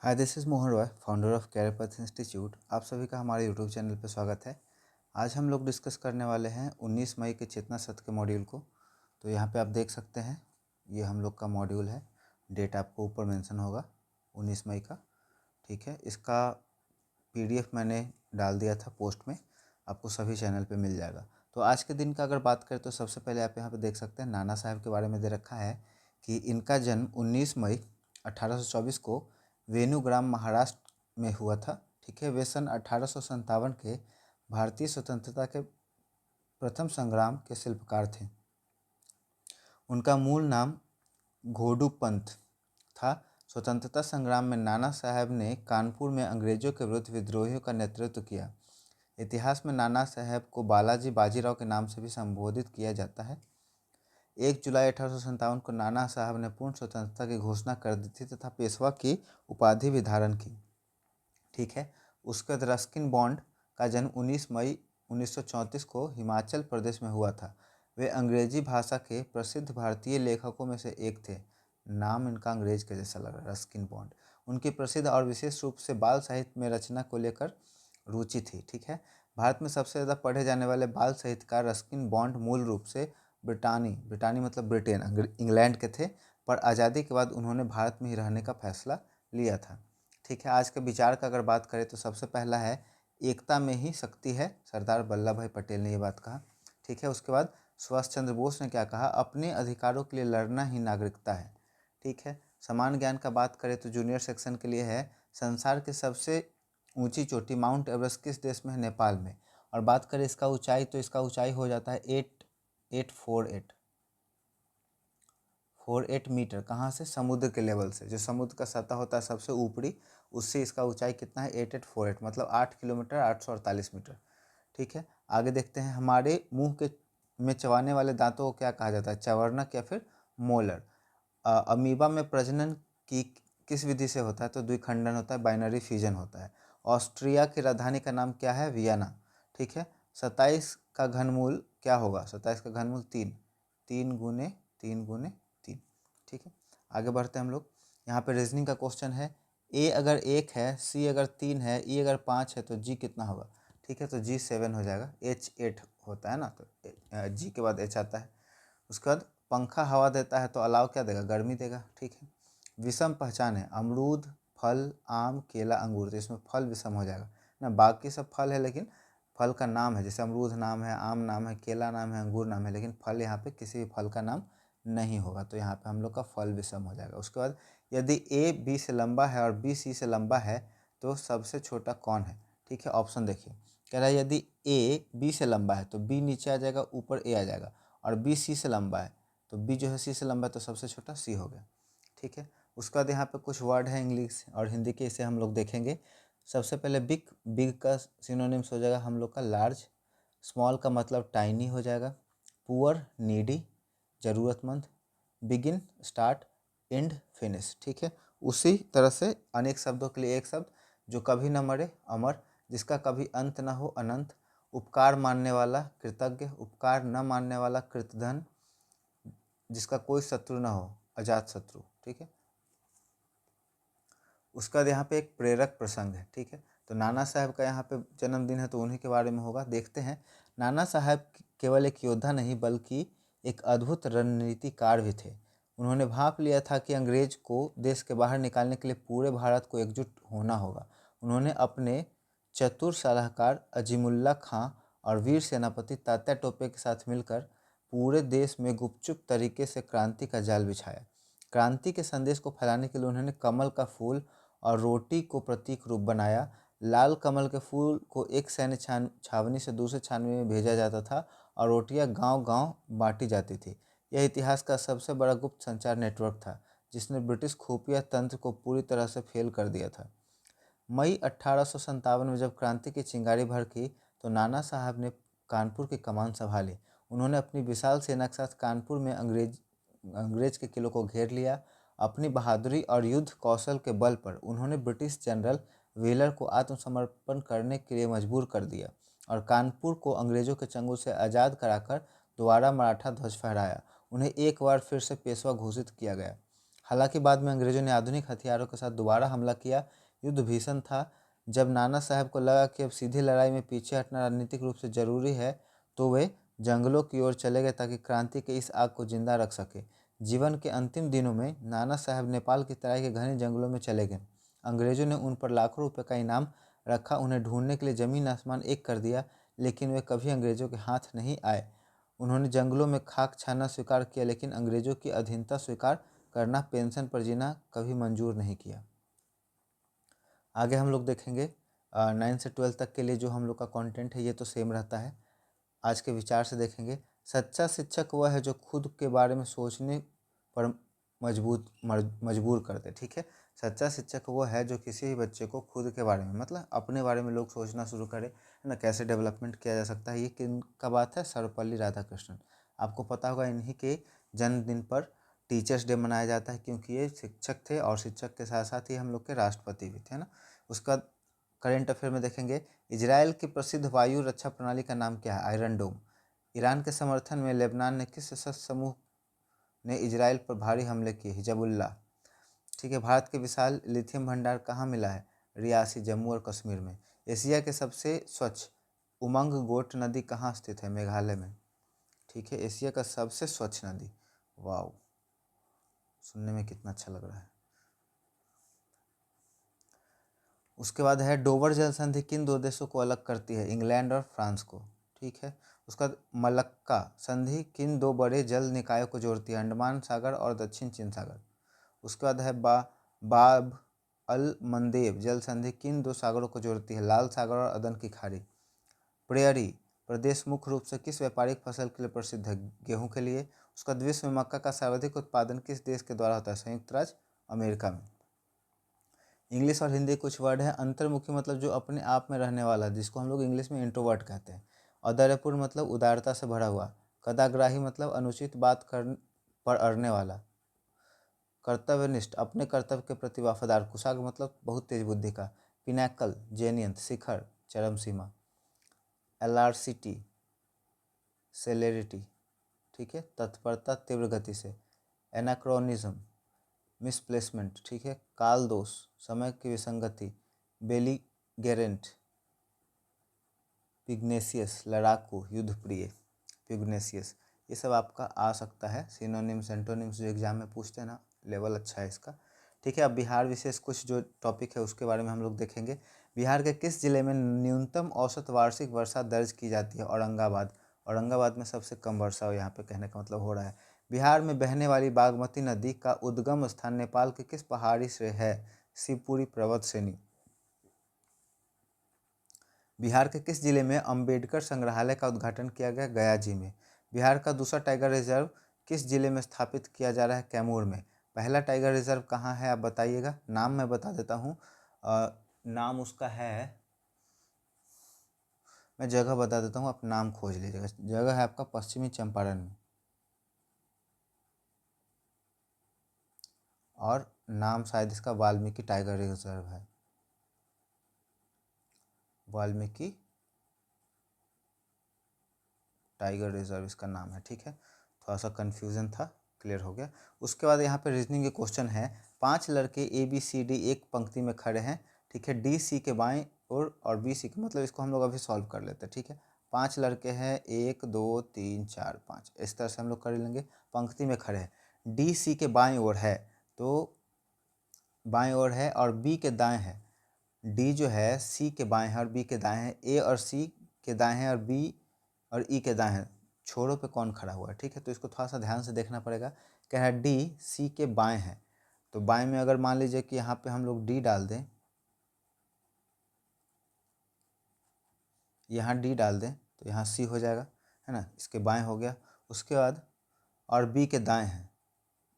Hi, this is Mohan Roy, founder of Career Path Institute. आप सभी का हमारे यूट्यूब चैनल पर स्वागत है। आज हम लोग डिस्कस करने वाले हैं 19 मई के चेतना सत्र के मॉड्यूल को। तो यहाँ पे आप देख सकते हैं, ये हम लोग का मॉड्यूल है। डेट आपको ऊपर मेंशन होगा 19 मई का। ठीक है, इसका PDF मैंने डाल दिया था पोस्ट में, आपको सभी चैनल पे मिल जाएगा। तो आज के दिन का अगर बात करें तो सबसे पहले आप यहाँ पे देख सकते हैं नाना साहब के बारे में दे रखा है कि इनका जन्म 19 मई 1824 को वेणुग्राम महाराष्ट्र में हुआ था। ठीक है, वे सन 1857 के भारतीय स्वतंत्रता के प्रथम संग्राम के शिल्पकार थे। उनका मूल नाम घोडू पंत था। स्वतंत्रता संग्राम में नाना साहब ने कानपुर में अंग्रेजों के विरुद्ध विद्रोहियों का नेतृत्व किया। इतिहास में नाना साहब को बालाजी बाजीराव के नाम से भी संबोधित किया जाता है। 1 जुलाई 1857 को नाना साहब ने पूर्ण स्वतंत्रता की घोषणा कर दी थी तथा पेशवा की उपाधि भी धारण की। ठीक है, उसके बाद रस्किन बॉन्ड का जन्म 19 मई 1934 को हिमाचल प्रदेश में हुआ था। वे अंग्रेजी भाषा के प्रसिद्ध भारतीय लेखकों में से एक थे। नाम इनका अंग्रेज के जैसा लग रहा है, रस्किन बॉन्ड। उनकी प्रसिद्ध और विशेष रूप से बाल साहित्य में रचना को लेकर रुचि थी। ठीक है, भारत में सबसे ज़्यादा पढ़े जाने वाले बाल साहित्यकार रस्किन बॉन्ड मूल रूप से ब्रिटानी मतलब ब्रिटेन, इंग्लैंड के थे, पर आज़ादी के बाद उन्होंने भारत में ही रहने का फैसला लिया था। ठीक है, आज के विचार का अगर बात करें तो सबसे पहला है एकता में ही शक्ति है, सरदार वल्लभ भाई पटेल ने ये बात कहा। ठीक है, उसके बाद सुभाष चंद्र बोस ने क्या कहा, अपने अधिकारों के लिए लड़ना ही नागरिकता है। ठीक है, समान ज्ञान का बात करें तो जूनियर सेक्शन के लिए है, संसार की सबसे ऊंची चोटी माउंट एवरेस्ट किस देश में है, नेपाल में। और बात करें इसका ऊंचाई तो इसका ऊंचाई हो जाता है 8848 मीटर। कहाँ से? समुद्र के लेवल से, जो समुद्र का सतह होता है सबसे ऊपरी, उससे इसका ऊंचाई कितना है 8848, मतलब 8 किलोमीटर 848 मीटर। ठीक है, आगे देखते हैं, हमारे मुंह के में चबाने वाले दांतों को क्या कहा जाता है, चवर्णक या फिर मोलर। अमीबा में प्रजनन की किस विधि से होता है, तो द्विखंडन होता है, बाइनरी फ्यूजन होता है। ऑस्ट्रिया की राजधानी का नाम क्या है, वियना। ठीक है, 27 का घनमूल क्या होगा, 27 का घनमूल 3, 3 गुने 3। ठीक है, आगे बढ़ते हैं हम लोग। यहाँ पे रीजनिंग का क्वेश्चन है, ए अगर 1 है, सी अगर 3 है, ई अगर 5 है तो जी कितना होगा। ठीक है, तो जी 7 हो जाएगा, एच 8 होता है ना, तो जी के बाद एच आता है। उसके बाद पंखा हवा देता है तो अलाव क्या देगा, गर्मी देगा। ठीक है, विषम पहचान है, अमरूद, फल, आम, केला, अंगूर, तो इसमें फल विषम हो जाएगा ना। बाकी सब फल है लेकिन फल का नाम है, जैसे अमरूद नाम है, आम नाम है, केला नाम है, अंगूर नाम है, लेकिन फल यहाँ पे किसी भी फल का नाम नहीं होगा, तो यहाँ पे हम लोग का फल विषम हो जाएगा। उसके बाद यदि ए बी से लंबा है और बी सी से लंबा है तो सबसे छोटा कौन है। ठीक है, ऑप्शन देखिए, कह रहा है यदि ए बी से लंबा है तो बी नीचे आ जाएगा, ऊपर ए आ जाएगा, और बी सी से लंबा है तो बी जो है सी से लंबा है, तो सबसे छोटा सी हो गया। ठीक है, उसके बाद यहाँ पे कुछ वर्ड है इंग्लिश और हिंदी के, इसे हम लोग देखेंगे। सबसे पहले बिग, बिग का सिनोनिम्स हो जाएगा हम लोग का लार्ज। स्मॉल का मतलब टाइनी हो जाएगा। पुअर, नीडी, ज़रूरतमंद। Begin, start. And, finish. ठीक है, उसी तरह से अनेक शब्दों के लिए एक शब्द, जो कभी न मरे, अमर। जिसका कभी अंत न हो, अनंत। उपकार मानने वाला, कृतज्ञ। उपकार न मानने वाला, कृतधन। जिसका कोई शत्रु न हो, अजात शत्रु। ठीक है, उसका यहाँ पे एक प्रेरक प्रसंग है। ठीक है, तो नाना साहब का यहाँ पे जन्मदिन है तो उन्हीं के बारे में होगा, देखते हैं। नाना साहब केवल एक योद्धा नहीं बल्कि एक अद्भुत रणनीतिकार भी थे। उन्होंने भांप लिया था कि अंग्रेज को देश के बाहर निकालने के लिए पूरे भारत को एकजुट होना होगा। उन्होंने अपने चतुर सलाहकार अजीमुल्ला खां और वीर सेनापति तात्या टोपे के साथ मिलकर पूरे देश में गुपचुप तरीके से क्रांति का जाल बिछाया। क्रांति के संदेश को फैलाने के लिए उन्होंने कमल का फूल और रोटी को प्रतीक रूप बनाया। लाल कमल के फूल को एक सैन्य छावनी से दूसरे छावनी में भेजा जाता था और रोटियां गांव-गांव बांटी जाती थी। यह इतिहास का सबसे बड़ा गुप्त संचार नेटवर्क था, जिसने ब्रिटिश खुफिया तंत्र को पूरी तरह से फेल कर दिया था। मई 1857 में जब क्रांति की चिंगारी भड़की तो नाना साहब ने कानपुर की कमान संभाली। उन्होंने अपनी विशाल सेना के साथ कानपुर में अंग्रेज के किलों को घेर लिया। अपनी बहादुरी और युद्ध कौशल के बल पर उन्होंने ब्रिटिश जनरल व्हीलर को आत्मसमर्पण करने के लिए मजबूर कर दिया और कानपुर को अंग्रेजों के चंगुल से आज़ाद कराकर दोबारा मराठा ध्वज फहराया। उन्हें एक बार फिर से पेशवा घोषित किया गया। हालांकि बाद में अंग्रेजों ने आधुनिक हथियारों के साथ दोबारा हमला किया। युद्ध भीषण था। जब नाना साहब को लगा कि अब सीधी लड़ाई में पीछे हटना राजनीतिक रूप से जरूरी है, तो वे जंगलों की ओर चले गए ताकि क्रांति के इस आग को जिंदा रख सके। जीवन के अंतिम दिनों में नाना साहब नेपाल की तराई के घने जंगलों में चले गए। अंग्रेजों ने उन पर लाखों रुपए का इनाम रखा, उन्हें ढूंढने के लिए जमीन आसमान एक कर दिया, लेकिन वे कभी अंग्रेजों के हाथ नहीं आए। उन्होंने जंगलों में खाक छानना स्वीकार किया, लेकिन अंग्रेजों की अधीनता स्वीकार करना, पेंशन पर जीना कभी मंजूर नहीं किया। आगे हम लोग देखेंगे 9 से 12 तक के लिए जो हम लोग का कंटेंट है ये तो सेम रहता है। आज के विचार से देखेंगे, सच्चा शिक्षक वह है जो खुद के बारे में सोचने पर मजबूर कर दे। ठीक है, सच्चा शिक्षक वो है जो किसी भी बच्चे को खुद के बारे में, मतलब अपने बारे में लोग सोचना शुरू करे, है ना, कैसे डेवलपमेंट किया जा सकता है। ये किन का बात है? सर्वपल्ली राधाकृष्णन। आपको पता होगा इन्हीं के जन्मदिन पर टीचर्स डे मनाया जाता है, क्योंकि ये शिक्षक थे और शिक्षक के साथ साथ ही हम लोग के राष्ट्रपति भी थे, है ना। उसका करेंट अफेयर में देखेंगे, इजराइल की प्रसिद्ध वायु रक्षा प्रणाली का नाम क्या है? आयरन डोम। ईरान के समर्थन में लेबनान ने किस सशस्त्र समूह ने इजराइल पर भारी हमले किए? हिजबुल्लाह। ठीक है, भारत के विशाल लिथियम भंडार कहाँ मिला है? रियासी, जम्मू और कश्मीर में। एशिया के सबसे स्वच्छ उमंग गोट नदी कहाँ स्थित है? मेघालय में। ठीक है, एशिया का सबसे स्वच्छ नदी। वाओ, सुनने में कितना अच्छा लग रहा है। उसके बाद है, डोवर जल संधि किन दो देशों को अलग करती है? इंग्लैंड और फ्रांस को। ठीक है, उसका बाद मलक्का संधि किन दो बड़े जल निकायों को जोड़ती है? अंडमान सागर और दक्षिण चीन सागर। उसके बाद है बाब अल मंदेब जल संधि किन दो सागरों को जोड़ती है? लाल सागर और अदन की खाड़ी। प्रेयरी प्रदेश मुख्य रूप से किस व्यापारिक फसल के लिए प्रसिद्ध है? गेहूं के लिए। उसका विश्व में मक्का का सर्वाधिक उत्पादन किस देश के द्वारा होता है? संयुक्त राज्य अमेरिका में। इंग्लिश और हिंदी कुछ वर्ड है। अंतर्मुखी मतलब जो अपने आप में रहने वाला, जिसको हम लोग इंग्लिश में इंट्रोवर्ट कहते हैं। औदार्यपूर्ण मतलब उदारता से भरा हुआ। कदाग्राही मतलब अनुचित बात कर पर अड़ने वाला। कर्तव्यनिष्ठ अपने कर्तव्य के प्रति वफादार। कुशाग्र मतलब बहुत तेज बुद्धि का। पिनैकल जेनियंत, शिखर, चरम सीमा। एलार्सिटी सेलेरिटी। ठीक है, तत्परता, तीव्र गति से। Anachronism misplacement. ठीक है, काल दोष, समय की विसंगति। बेलीगेरेंट पिग्नेसियस, लड़ाकू, युद्धप्रिय। पिग्नेसियस, ये सब आपका आ सकता है। सिनोनिम्स एंटोनिम्स जो एग्जाम में पूछते हैं ना, लेवल अच्छा है इसका। ठीक है, अब बिहार विशेष कुछ जो टॉपिक है उसके बारे में हम लोग देखेंगे। बिहार के किस जिले में न्यूनतम औसत वार्षिक वर्षा दर्ज की जाती है? औरंगाबाद। औरंगाबाद में सबसे कम वर्षा हो यहाँ पे, कहने का मतलब हो रहा है। बिहार में बहने वाली बागमती नदी का उद्गम स्थान नेपाल के किस पहाड़ी से है? शिवपुरी पर्वत श्रेणी। बिहार के किस जिले में अंबेडकर संग्रहालय का उद्घाटन किया गया? गया जी में। बिहार का दूसरा टाइगर रिजर्व किस जिले में स्थापित किया जा रहा है? कैमूर में। पहला टाइगर रिजर्व कहाँ है आप बताइएगा? नाम मैं बता देता हूँ, नाम उसका है, मैं जगह बता देता हूँ, आप नाम खोज लीजिएगा। जगह है आपका पश्चिमी चंपारण में, और नाम शायद इसका वाल्मीकि टाइगर रिजर्व है। वाल्मीकि टाइगर रिजर्व इसका नाम है। ठीक है, थोड़ा सा कन्फ्यूज़न था, क्लियर हो गया। उसके बाद यहाँ पे रीजनिंग के क्वेश्चन है। 5 लड़के ABCD एक पंक्ति में खड़े हैं। ठीक है, DC के बाएं और BC के, मतलब इसको हम लोग अभी सॉल्व कर लेते हैं। ठीक है, 5 लड़के हैं, 1 2 3 4 5, इस तरह से हम लोग कर लेंगे। पंक्ति में खड़े हैं, DC के बाएं ओर है, तो बाएं ओर है, और B के दाएं है। D जो है C के बाएं है और B के दाएं है। A और C के दाएं है और B और E के दाएं है। छोरों पे कौन खड़ा हुआ है? ठीक है, तो इसको थोड़ा सा ध्यान से देखना पड़ेगा। कह रहा है D C के बाएं है, तो बाएं में अगर मान लीजिए कि यहाँ पे हम लोग D डाल दें, यहाँ D डाल दें, तो यहाँ C हो जाएगा, है ना, इसके बाएं हो गया। उसके बाद और B के दाएं हैं,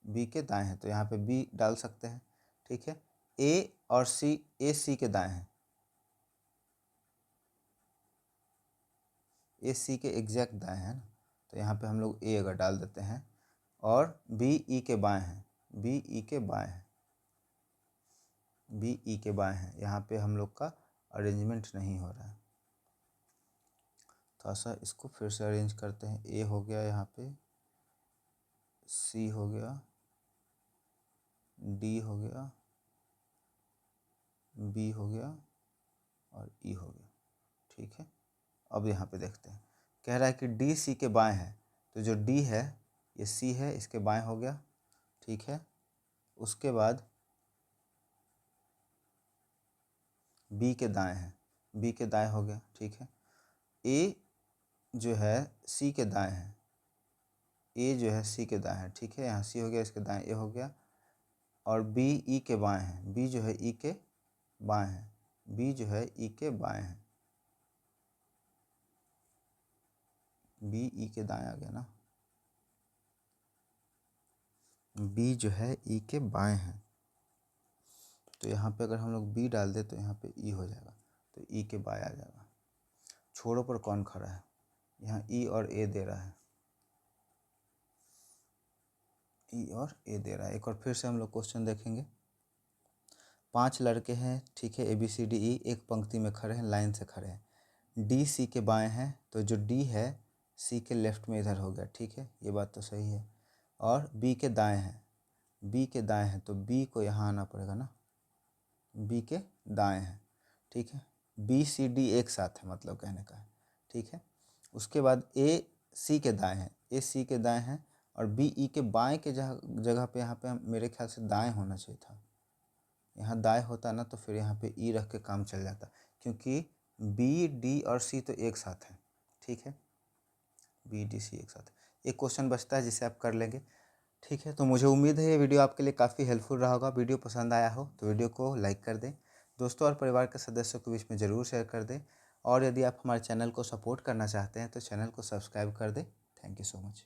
B के दाएं हैं, तो यहाँ पे B डाल सकते हैं। ठीक है, A और C, A C के दाएं हैं, A C के एग्जैक्ट दाएं हैं ना, तो यहाँ पे हम लोग A अगर डाल देते हैं, और B E के बाएं हैं, B E के बाएं हैं, B E के बाएं हैं। यहाँ पे हम लोग का अरेंजमेंट नहीं हो रहा है, थोड़ा सा इसको फिर से अरेंज करते हैं। A हो गया, यहाँ पे C हो गया, डी हो गया, बी हो गया और ई हो गया। ठीक है, अब यहाँ पे देखते हैं, कह रहा है कि डी सी के बाएं है, तो जो डी है ये सी है, इसके बाएं हो गया। ठीक है, उसके बाद बी के दाएं है, बी के दाएं हो गया। ठीक है, ए जो है सी के दाएं है, ए जो है सी के दाएं है। ठीक है, यहाँ सी हो गया, इसके दाएं ए हो गया। और बी ई के बाएं है, बी जो है ई के बाएं है, बी जो है ई के बाएं है, बी ई के दाएं आ गया ना, बी जो है ई के बाएं है। तो यहाँ पे अगर हम लोग बी डाल दें तो यहाँ पे ई हो जाएगा, तो ई के बाएं आ जाएगा। छोरों पर कौन खड़ा है, यहाँ ई और ए दे रहा है, ई और ए दे रहा है। एक और फिर से हम लोग क्वेश्चन देखेंगे। 5 लड़के हैं, ठीक है, A B C D E एक पंक्ति में खड़े हैं, लाइन से खड़े हैं। डी सी के बाएं हैं, तो जो डी है सी के लेफ्ट में इधर हो गया। ठीक है, ये बात तो सही है। और बी के दाएं हैं, बी के दाएं हैं, तो बी को यहाँ आना पड़ेगा ना, बी के दाएं हैं। ठीक है, बी सी डी एक साथ है, मतलब कहने का है। ठीक है, उसके बाद ए सी के दाएं हैं, ए सी के दाएं हैं, और बी ई के बाएं के जगह पे यहाँ पे मेरे ख्याल से दाएं होना चाहिए था। यहाँ दाएं होता ना तो फिर यहाँ पे ई रख के काम चल जाता, क्योंकि बी डी और सी तो एक साथ है। ठीक है, बी डी सी एक साथ। एक क्वेश्चन बचता है जिसे आप कर लेंगे। ठीक है, तो मुझे उम्मीद है ये वीडियो आपके लिए काफ़ी हेल्पफुल रहा होगा। वीडियो पसंद आया हो तो वीडियो को लाइक कर दें, दोस्तों और परिवार के सदस्यों के बीच में ज़रूर शेयर कर दें। और यदि आप हमारे चैनल को सपोर्ट करना चाहते हैं तो चैनल को सब्सक्राइब कर दें। Thank you so much.